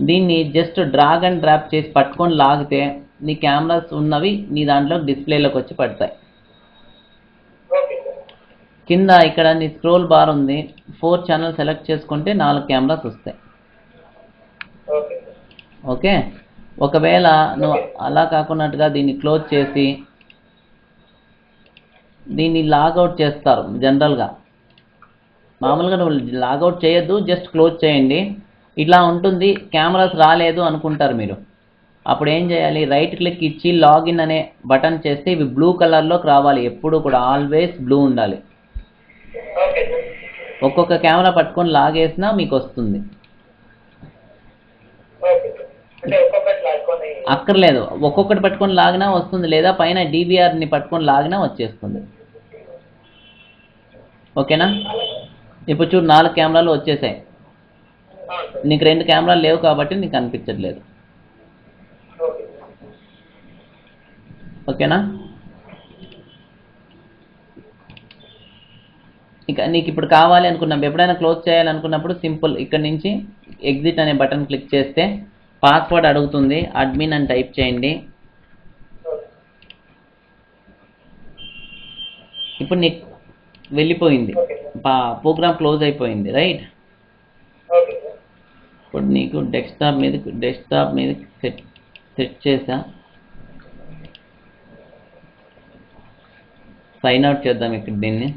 దీన్ని జస్ట్ డ్రాగ్ అండ్ డ్రాప్ చేసి పట్టుకొని లాగితే నీ కెమెరాస్ ఉన్నవి నీ దాంట్లో డిస్ప్లేలోకి వచ్చి పడతాయి. కింద ఇక్కడ నీ స్క్రోల్ బార్ ఉంది, 4 ఛానల్ సెలెక్ట్ చేసుకుంటే 4 కెమెరాస్ వస్తాయి. ఓకే. ఒకవేళ నువ్వు అలా కాకున్నట్టుగా దీన్ని క్లోజ్ చేసి దీన్ని లాగౌట్ చేస్తారు. జనరల్గా మామూలుగా నువ్వు లాగౌట్ చేయొద్దు, జస్ట్ క్లోజ్ చేయండి. ఇట్లా ఉంటుంది. కెమెరాస్ రాలేదు అనుకుంటారు మీరు. అప్పుడు ఏం చేయాలి, రైట్ క్లిక్ ఇచ్చి లాగిన్ అనే బటన్ చేస్తే ఇవి బ్లూ కలర్లోకి రావాలి. ఎప్పుడు కూడా ఆల్వేస్ బ్లూ ఉండాలి. ఒక్కొక్క కెమెరా పట్టుకొని లాగేసినా మీకు వస్తుంది. అక్కర్లేదు, ఒక్కొక్కటి పట్టుకొని లాగినా వస్తుంది, లేదా పైన డివిఆర్ని పట్టుకొని లాగినా వచ్చేస్తుంది. ఓకేనా? ఇప్పుడు చూడు 4 కెమెరాలు వచ్చేసాయి. నీకు 2 కెమెరాలు లేవు కాబట్టి నీకు అనిపించట్లేదు. ఓకేనా? ఇక నీకు ఇప్పుడు కావాలి అనుకున్నప్పుడు ఎప్పుడైనా క్లోజ్ చేయాలనుకున్నప్పుడు సింపుల్ ఇక్కడ నుంచి ఎగ్జిట్ అనే బటన్ క్లిక్ చేస్తే పాస్వర్డ్ అడుగుతుంది, అడ్మిన్ అని టైప్ చేయండి. ఇప్పుడు నీకు వెళ్ళిపోయింది, ప్రోగ్రామ్ క్లోజ్ అయిపోయింది, రైట్? ఇప్పుడు నీకు డెస్క్టాప్ మీద సెట్ చేసా. సైన్ అవుట్ చేద్దాం ఇక్కడ దీన్ని.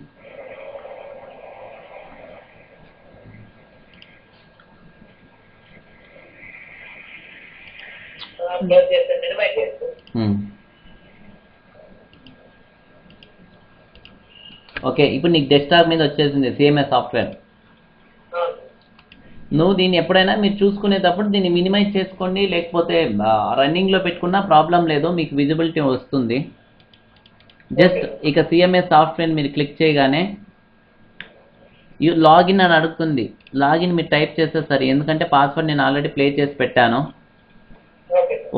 ఓకే, ఇప్పుడు నీకు డెస్క్టాప్ మీద వచ్చేసింది సిఎంఎస్ సాఫ్ట్వేర్. నువ్వు దీన్ని ఎప్పుడైనా మీరు చూసుకునేటప్పుడు దీన్ని మినిమైజ్ చేసుకోండి, లేకపోతే రన్నింగ్లో పెట్టుకున్నా ప్రాబ్లం లేదు, మీకు విజిబిలిటీ వస్తుంది. జస్ట్ ఇక సిఎంఎస్ సాఫ్ట్వేర్ మీరు క్లిక్ చేయగానే లాగిన్ అని అడుగుతుంది. లాగిన్ మీరు టైప్ చేస్తే సరే, ఎందుకంటే పాస్వర్డ్ నేను ఆల్రెడీ ప్లే చేసి పెట్టాను.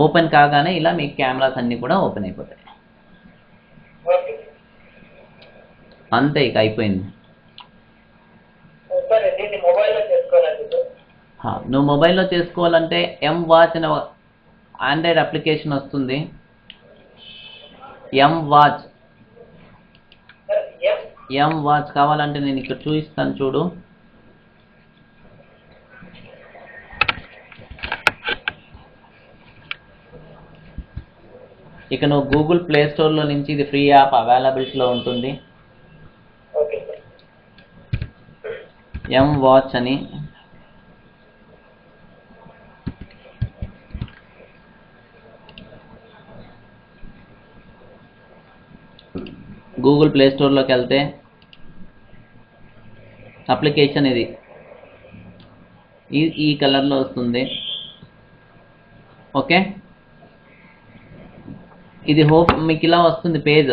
ఓపెన్ కాగానే ఇలా మీ కెమెరాస్ అన్నీ కూడా ఓపెన్ అయిపోతాయి. అంతే, ఇక అయిపోయింది. నువ్వు మొబైల్లో చేసుకోవాలంటే M-Watch అనే ఆండ్రాయిడ్ అప్లికేషన్ వస్తుంది. M-Watch కావాలంటే నేను ఇక్కడ చూపిస్తాను చూడు. ఇక నువ్వు గూగుల్ ప్లే స్టోర్లో నుంచి ఇది ఫ్రీ యాప్ అవైలబిలిటీలో ఉంటుంది. M-Watch అని గూగుల్ ప్లే స్టోర్లోకి వెళ్తే అప్లికేషన్ ఇది ఈ కలర్లో వస్తుంది. ఓకే, ఇది హోప్ మీకు ఇలా వస్తుంది పేజ్.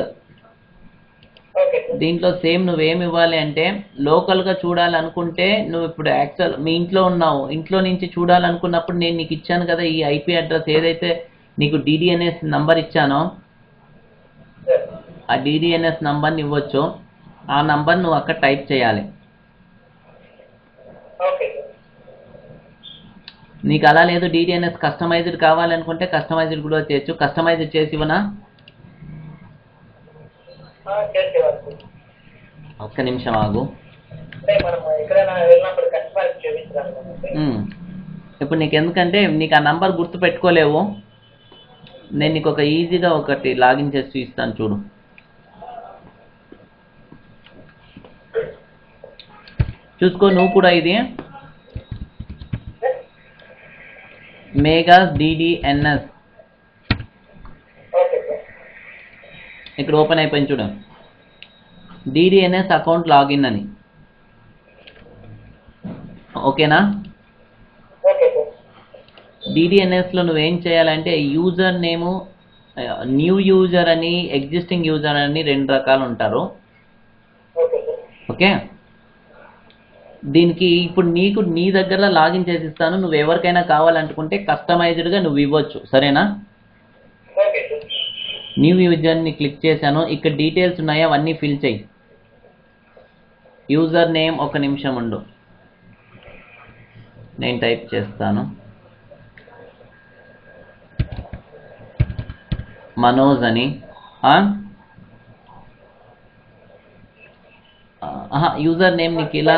దీంట్లో సేమ్ నువ్వేమి ఇవ్వాలి అంటే లోకల్గా చూడాలనుకుంటే నువ్వు ఇప్పుడు యాక్చువల్ మీ ఇంట్లో ఉన్నావు, ఇంట్లో నుంచి చూడాలనుకున్నప్పుడు నేను నీకు ఇచ్చాను కదా ఈ ఐపీ అడ్రస్, ఏదైతే నీకు DDNS నంబర్ ఇచ్చానో ఆ DDNS నంబర్ని ఇవ్వచ్చు. ఆ నంబర్ నువ్వు అక్కడ టైప్ చేయాలి. నీకు అలా లేదు DDNS కస్టమైజ్డ్ కావాలనుకుంటే కస్టమైజ్డ్ కూడా చేయొచ్చు. కస్టమైజ్డ్ చేసి ఇవ్వనా? ఒక్క నిమిషం ఆగు. ఇప్పుడు నీకు ఎందుకంటే నీకు ఆ నంబర్ గుర్తు పెట్టుకోలేవు, నేను నీకు ఒక ఈజీగా ఒకటి లాగిన్ చేసి చూపిస్తాను చూడు. చూసుకో నువ్వు కూడా. ఇది మేఘాస్ DDNS ఇక్కడ ఓపెన్ అయిపోయింది చూడు. DDNS అకౌంట్ లాగిన్ అని. ఓకేనా? DDNSలో నువ్వేం చేయాలంటే యూజర్ నేము, న్యూ యూజర్ అని, ఎగ్జిస్టింగ్ యూజర్ అని 2 రకాలు ఉంటారు. ఓకే, దీనికి ఇప్పుడు నీకు నీ దగ్గర లాగిన్ చేసిస్తాను. నువ్వు ఎవరికైనా కావాలనుకుంటే కస్టమైజ్డ్గా నువ్వు ఇవ్వచ్చు, సరేనా? న్యూ యూజర్ని క్లిక్ చేశాను. ఇక్కడ డీటెయిల్స్ ఉన్నాయో అవన్నీ ఫిల్ చేయి. యూజర్ నేమ్ ఒక నిమిషం ఉండు, నేను టైప్ చేస్తాను. మనోజ్ అని. యూజర్ నేమ్ నీకు ఇలా,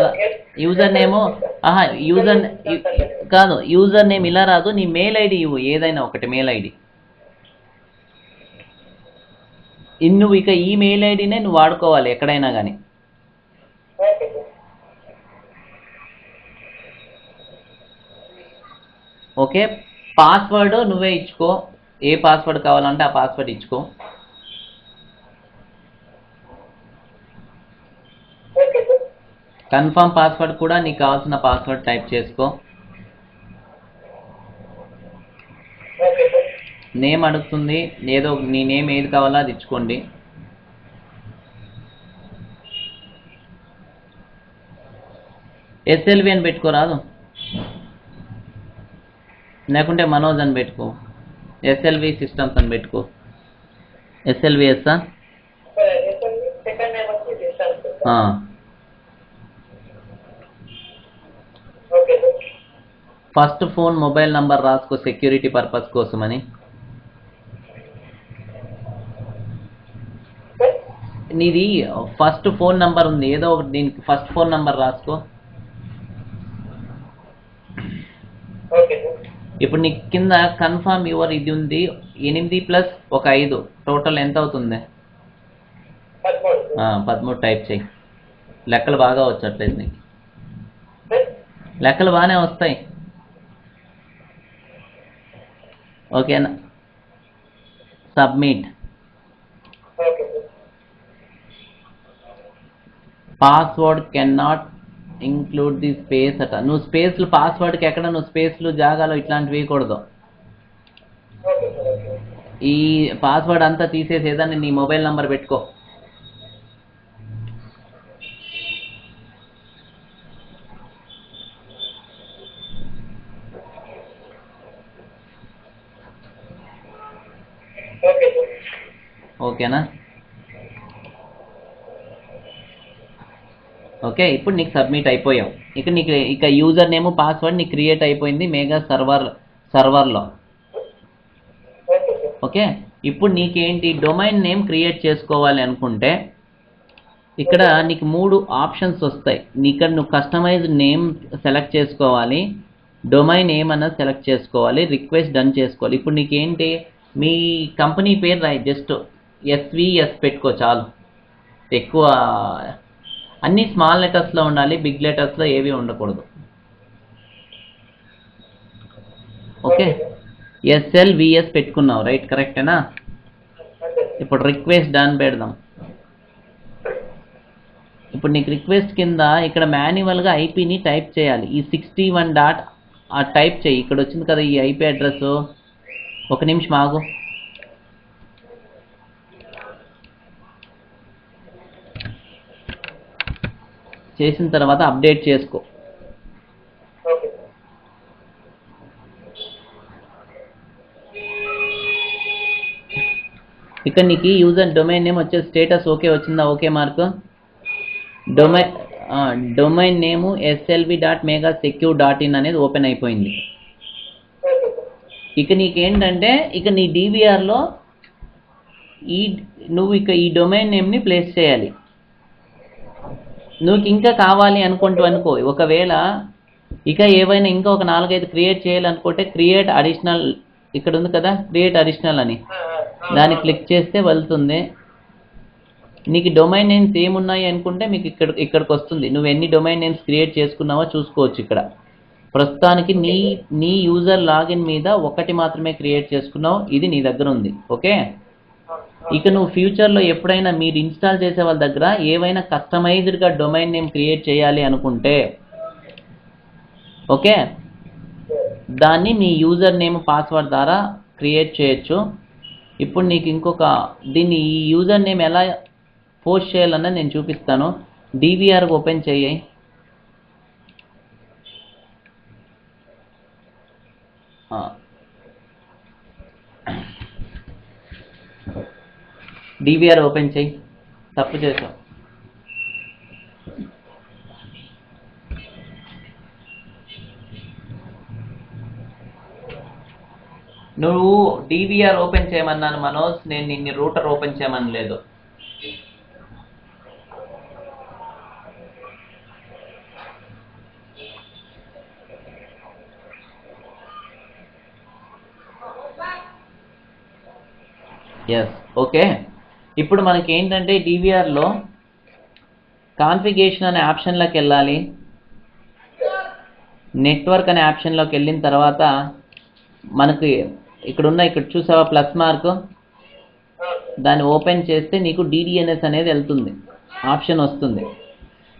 యూజర్ నేము యూజర్ నేమ్ ఇలా రాదు. నీ మెయిల్ ఐడి ఇవ్వు, ఏదైనా ఒకటి మెయిల్ ఐడి. నువ్వు ఇక ఈ మెయిల్ ఐడినే నువ్వు వాడుకోవాలి ఎక్కడైనా కానీ. ఓకే, పాస్వర్డ్ నువ్వే ఇచ్చుకో. ఏ పాస్వర్డ్ కావాలంటే ఆ పాస్వర్డ్ ఇచ్చుకో. కన్ఫర్మ్ పాస్వర్డ్ కూడా నీకు కావాల్సిన పాస్వర్డ్ టైప్ చేసుకో. నేమ్ అడుగుతుంది, ఏదో నీ నేమ్ ఏది కావాలో అది ఇచ్చుకోండి. SLV అని పెట్టుకోరాదు, లేకుంటే మనోజ్ అని పెట్టుకో. SLV సిస్టమ్స్ అని పెట్టుకో. ఎస్ఎల్విఎస్ సెకండ్ నేమ్ వచ్చి distance. Okay sir. First phone mobile number రాసుకో సెక్యూరిటీ పర్పస్ కోసమని. నీది ఫస్ట్ ఫోన్ నంబర్ ఉంది, ఏదో ఒకటి దీనికి ఫస్ట్ ఫోన్ నంబర్ రాసుకో. Okay sir. ఇప్పుడు నీకు కింద కన్ఫర్మ్ యువర్ ఇది ఉంది, 8 ప్లస్ 5 టోటల్ ఎంత అవుతుంది? 13. 13 టైప్ చేయి. లెక్కలు బాగా వచ్చట్లేదు నీకు. సార్. లెక్కలు బాగానే వస్తాయి, ఓకేనా? Submit. Okay sir. Password can not include the space అట. నువ్వు స్పేస్లు పాస్వర్డ్కి ఎక్కడ నువ్వు స్పేస్లు జాగాలో ఇట్లాంటివి వేయకూడదు. Okay sir. ఓకే. ఈ పాస్వర్డ్ అంతా తీసేసేదాన్ని నీ మొబైల్ నంబర్ పెట్టుకో. Okay sir. ఓకేనా? ఓకే, ఇప్పుడు నీకు సబ్మిట్ అయిపోయావు. ఇక యూజర్ నేమ్ పాస్వర్డ్ నీకు క్రియేట్ అయిపోయింది మేఘా సర్వర్లో. Okay sir. ఓకే, ఇప్పుడు నీకేంటి డొమైన్ నేమ్ క్రియేట్ చేసుకోవాలి అనుకుంటే ఇక్కడ నీకు 3 ఆప్షన్స్ వస్తాయి. ఇక్కడ నువ్వు కస్టమైజ్డ్ నేమ్ సెలెక్ట్ చేసుకోవాలి, డొమైన్ నేమ్ అన్నది సెలెక్ట్ చేసుకోవాలి, రిక్వెస్ట్ డన్ చేసుకోవాలి. ఇప్పుడు నీకేంటి మీ కంపెనీ పేరు రాయి, జస్ట్ SVS పెట్టుకో చాలు. ఎక్కువ అన్ని స్మాల్ లెటర్స్లో ఉండాలి, బిగ్ లెటర్స్లో ఏవి ఉండకూడదు. ఓకే, SLVS పెట్టుకున్నావు రైట్, కరెక్టేనా? ఇప్పుడు రిక్వెస్ట్ డన్ పెడదాం. ఇప్పుడు నీకు రిక్వెస్ట్ కింద ఇక్కడ మాన్యువల్గా ఐపీని టైప్ చేయాలి. ఈ 61 డాట్ టైప్ చేయి. ఇక్కడ వచ్చింది కదా ఈ ఐపీ అడ్రస్. ఒక నిమిషం ఆగు. చేసిన తర్వాత అప్డేట్ చేసుకో. ఓకే. ఇక్కడ నీకు యూజర్ డొమైన్ నేమ్ వచ్చే స్టేటస్ ఓకే వచ్చిందా? Okay mark. డొమైన్ నేము slv.megasecure.in అనేది ఓపెన్ అయిపోయింది. ఇక నీకేంటంటే ఇక నీ DVRలో నువ్వు ఈ డొమైన్ నేమ్ని ప్లేస్ చేయాలి. నువ్వు ఇంకా కావాలి అనుకో, ఒకవేళ ఇక ఏవైనా ఇంకా ఒక 4-5 క్రియేట్ చేయాలనుకుంటే క్రియేట్ అడిషనల్ ఇక్కడ ఉంది కదా, క్రియేట్ అడిషనల్ అని దాన్ని క్లిక్ చేస్తే వెళ్తుంది. నీకు డొమైన్ నేమ్స్ ఏమున్నాయి అనుకుంటే మీకు ఇక్కడికి వస్తుంది. నువ్వు ఎన్ని డొమైన్ నేమ్స్ క్రియేట్ చేసుకున్నావో చూసుకోవచ్చు. ఇక్కడ ప్రస్తుతానికి నీ యూజర్ లాగిన్ మీద 1 మాత్రమే క్రియేట్ చేసుకున్నావు, ఇది నీ దగ్గర ఉంది. ఓకే, ఇక నువ్వు ఫ్యూచర్లో ఎప్పుడైనా మీరు ఇన్స్టాల్ చేసే వాళ్ళ దగ్గర ఏవైనా కస్టమైజ్డ్గా డొమైన్ నేమ్ క్రియేట్ చేయాలి అనుకుంటే ఓకే, దాన్ని నీ యూజర్ నేమ్ పాస్వర్డ్ ద్వారా క్రియేట్ చేయొచ్చు. ఇప్పుడు నీకు దీన్ని ఈ యూజర్ నేమ్ ఎలా పోస్ట్ చేయాలన్నది నేను చూపిస్తాను. DVR ఓపెన్ చేయి. DVR ఓపెన్ చేయి. తప్పు చేసావు. నువ్వు DVR ఓపెన్ చేయమన్నాను మనోజ్, నేను నిన్ను రూటర్ ఓపెన్ చేయమని లేదు. Yes, okay. ఇప్పుడు మనకి ఏంటంటే DVRలో కాన్ఫిగరేషన్ అనే ఆప్షన్లోకి వెళ్ళాలి. నెట్వర్క్ అనే ఆప్షన్లోకి వెళ్ళిన తర్వాత మనకి ఇక్కడ చూసావా ప్లస్ మార్క్, దాన్ని ఓపెన్ చేస్తే నీకు DDNS అనేది వెళ్తుంది, ఆప్షన్ వస్తుంది.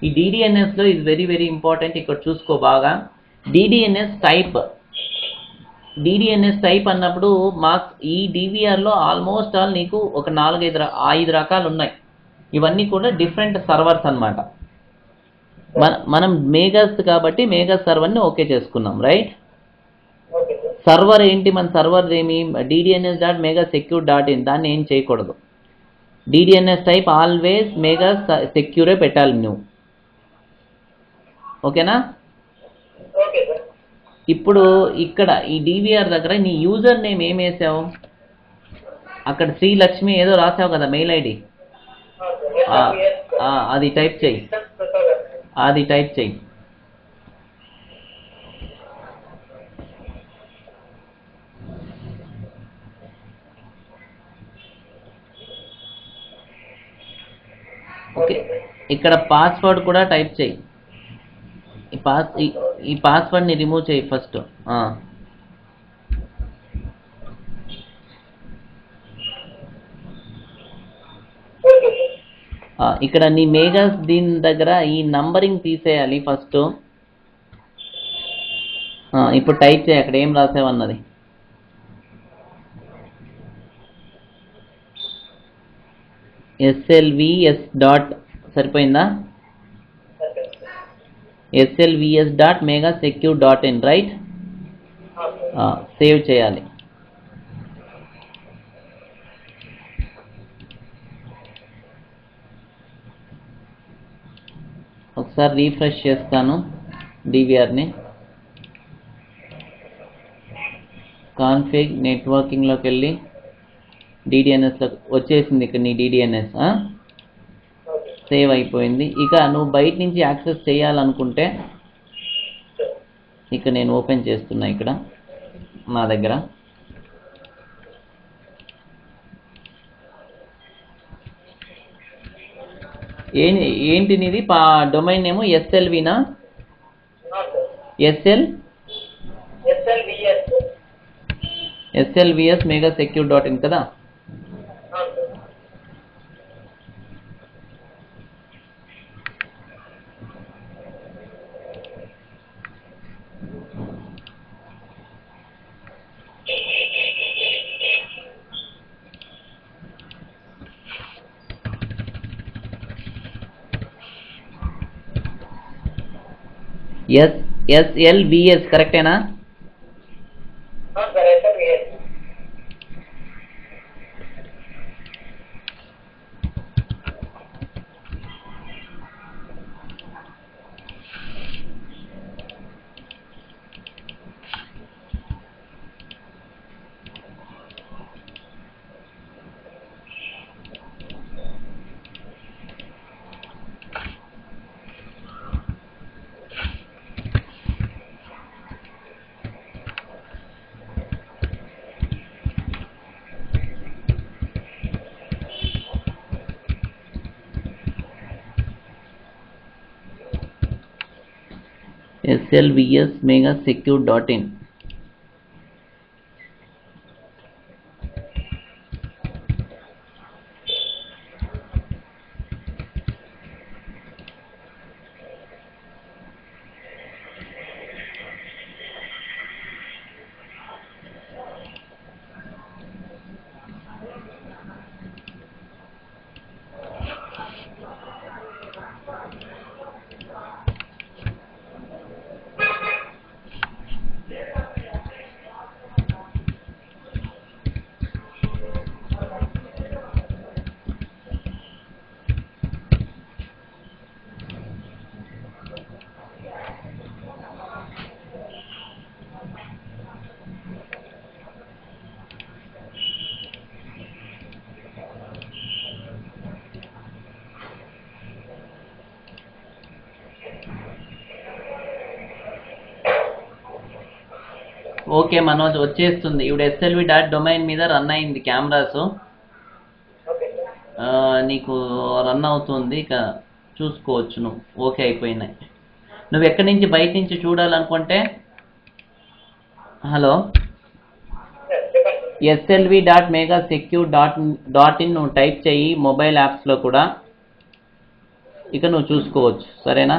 ఈ DDNSలో ఇది వెరీ వెరీ ఇంపార్టెంట్. ఇక్కడ చూసుకో బాగా. DDNS టైప్ అన్నప్పుడు ఈ DVRలో ఆల్మోస్ట్ ఆల్ నీకు ఒక 4-5 రకాలు ఉన్నాయి. ఇవన్నీ కూడా డిఫరెంట్ సర్వర్స్ అన్నమాట. మనం మేఘాస్ కాబట్టి మేఘాస్ సర్వర్ని ఓకే చేసుకున్నాం రైట్. సర్వర్ ఏంటి, మన సర్వర్ ఏమి DDNS.megasecure.in, దాన్ని ఏం చేయకూడదు. DDNS టైప్ ఆల్వేస్ మెగా సెక్యూరే పెట్టాలి నువ్వు. ఓకేనా? Okay sir. ఇప్పుడు ఇక్కడ ఈ డివిఆర్ దగ్గర నీ యూజర్ నేమ్ ఏం వేసావు? అక్కడ శ్రీలక్ష్మి ఏదో రాసావు కదా మెయిల్ ఐడి, అది టైప్ చెయ్యి. అది టైప్ చెయ్యి. ఓకే, ఇక్కడ పాస్వర్డ్ కూడా టైప్ చెయ్యి. ఈ పాస్వర్డ్ని రిమూవ్ చేయి ఫస్ట్. ఇక్కడ నీ మేఘాస్ దీని దగ్గర ఈ నంబరింగ్ తీసేయాలి ఫస్ట్. ఇప్పుడు టైప్ చేయి అక్కడ ఏం రాసావన్నది. SLVS డాట్ సరిపోయిందా? slvs.megasecure.in right? సేవ్ చేయాలి. ఒకసారి రీఫ్రెష్ చేస్తాను డివిఆర్ని. కాన్ఫిగ్ నెట్వర్కింగ్లోకి వెళ్ళి DDNSలో వచ్చేసింది. ఇక్కడ నీ DDNS సేవ్ అయిపోయింది. ఇక నువ్వు బయట నుంచి యాక్సెస్ చేయాలనుకుంటే ఇక్కడ నేను ఓపెన్ చేస్తున్నా. ఇక్కడ నా దగ్గర ఏంటి నీది డొమైన్ నేమ్? SLVనా? SLVS megasecure.in కదా? SLVS కరెక్టేనా? SLVS megasecure.in. ఓకే మనోజ్ వచ్చేస్తుంది. ఇప్పుడు SLV డాట్ డొమైన్ మీద రన్ అయింది కెమెరాస్. నీకు రన్ అవుతుంది, ఇక చూసుకోవచ్చు నువ్వు. ఓకే అయిపోయినాయి. నువ్వు ఎక్కడి నుంచి బయట నుంచి చూడాలనుకుంటే హలో slv.megasecure.in నువ్వు టైప్ చెయ్యి మొబైల్ యాప్స్లో కూడా. ఇక నువ్వు చూసుకోవచ్చు. సరేనా?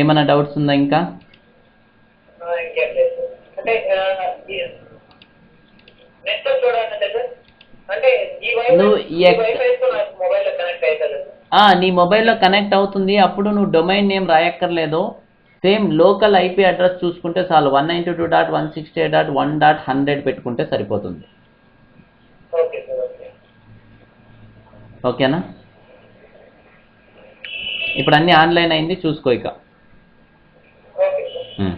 ఏమైనా డౌట్స్ ఉందా ఇంకా? నీ మొబైల్లో కనెక్ట్ అవుతుంది. అప్పుడు నువ్వు డొమైన్ నేమ్ రాయక్కర్లేదు. సేమ్ లోకల్ IP అడ్రస్ చూసుకుంటే చాలు. 192.168.1.100 పెట్టుకుంటే సరిపోతుంది. ఓకేనా? ఇప్పుడు అన్నీ ఆన్లైన్ అయింది, చూసుకో ఇక. Okay sir.